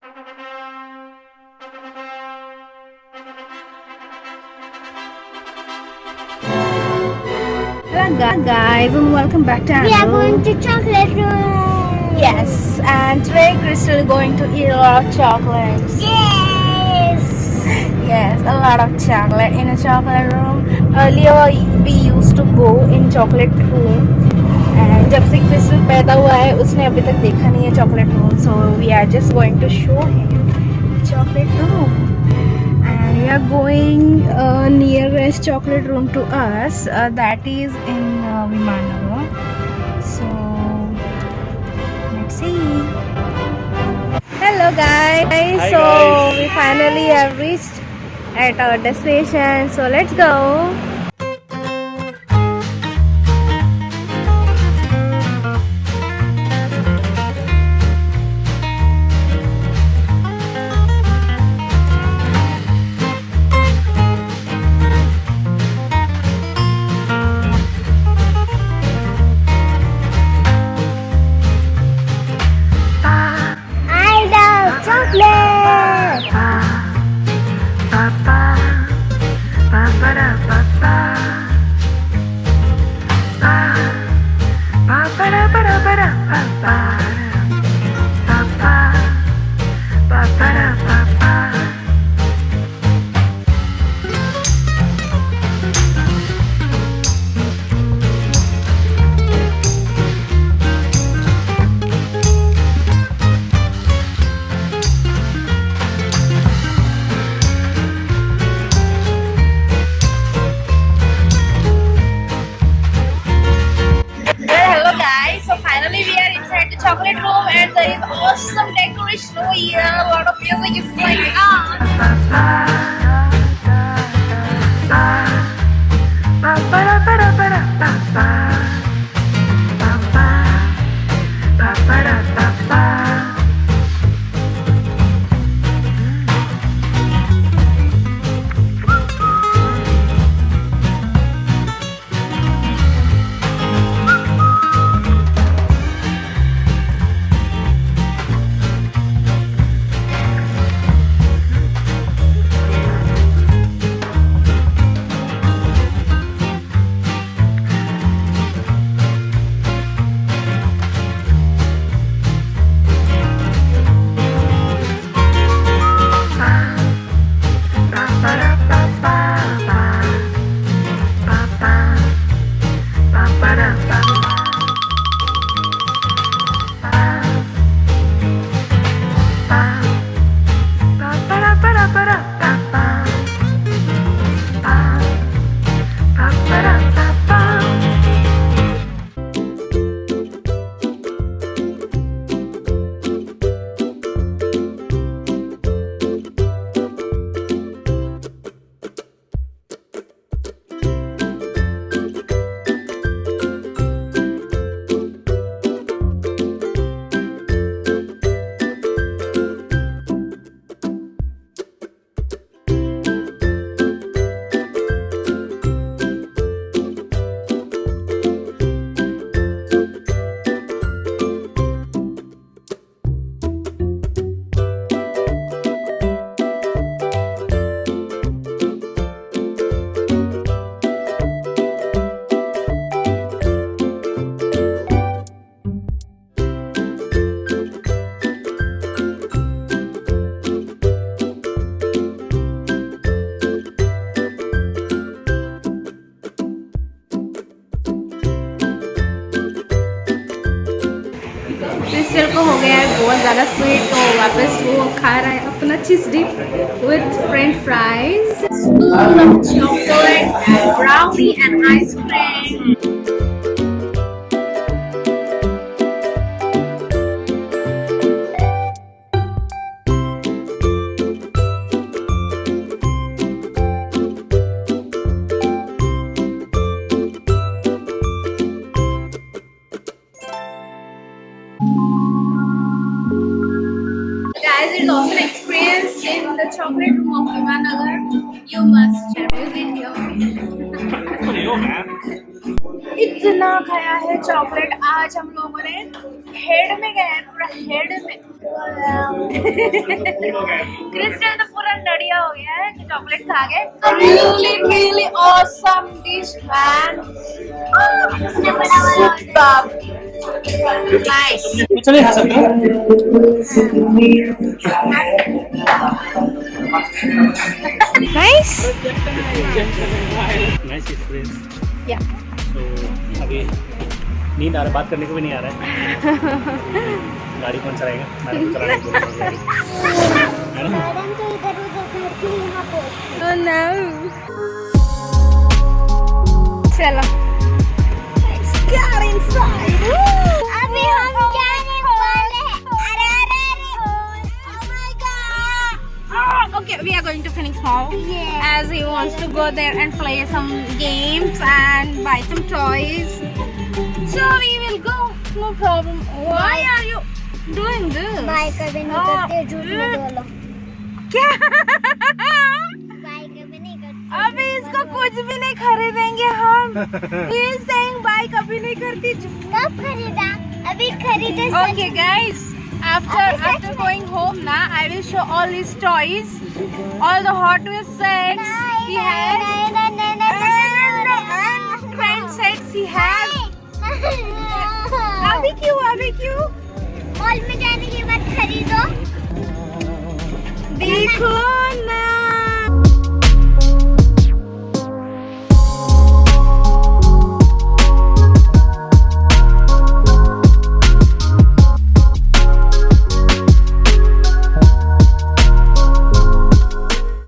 Hello guys and welcome back to We are going to chocolate room. Yes, and today Crystal is going to eat a lot of chocolates. Yes. Yes, a lot of chocolate in a chocolate room. Earlier we used to go in chocolate room, and जब से Crystal पैदा हुआ है उसने अभी तक देखा नहीं है chocolate room. So we are just going to show him the chocolate room. And we are going nearest chocolate room to us, that is in Vimannagar. So let's see. Hello guys. Hi So guys. we finally have reached at our destination, so let's go. I love chocolate. Well, hello guys. So finally we are inside the chocolate room, and there is awesome decoration over here. A lot of music is going on. Crystal को हो गया है बहुत ज़्यादा sweet, तो वापस वो खा रहा है अपना cheese dip with french fries, spoon of chocolate, brownie and ice cream. Guys, it's also an experience in the chocolate room of Vimannagar. You must share with video. इतना खाया है चॉकलेट आज हम लोगों ने. हेड में गया है, पूरा हेड में। क्रिस्टल तो पूरा नड़िया हो गया है कि चॉकलेट खा गए। Really, really awesome dish, man. Superb. Nice. कुछ नहीं खा सकते Nice. Nice experience. Yeah. तो अभी नींद आ रहा है, बात करने को भी नहीं आ रहा है। गाड़ी कौन चलाएगा? मैडम को चलाने को बोलूंगा गाड़ी। है ना? मैडम तो इधर उधर करती है यहाँ पे। Oh no. चलो। Let's get inside. अभी हम जाने वाले हैं। अरे अरे अरे oh my god Okay, we are going to Phoenix Mall. Yeah. As he wants to go there and play some games and buy some toys. So we will go. No problem. Why are you doing this? Bye कभी नहीं करते झूठ मत बोलो क्या? Bye कभी नहीं करते अभी इसको कुछ भी नहीं खरीदेंगे हम। He is saying buy कभी नहीं करती। कब खरीदा अभी खरीदे Okay guys, after going home na, I will show all his toys, all the Hot Wheels sets he has, and trend sets he has. अभी क्यों? मॉल में जाने के बाद खरीदो देखो ना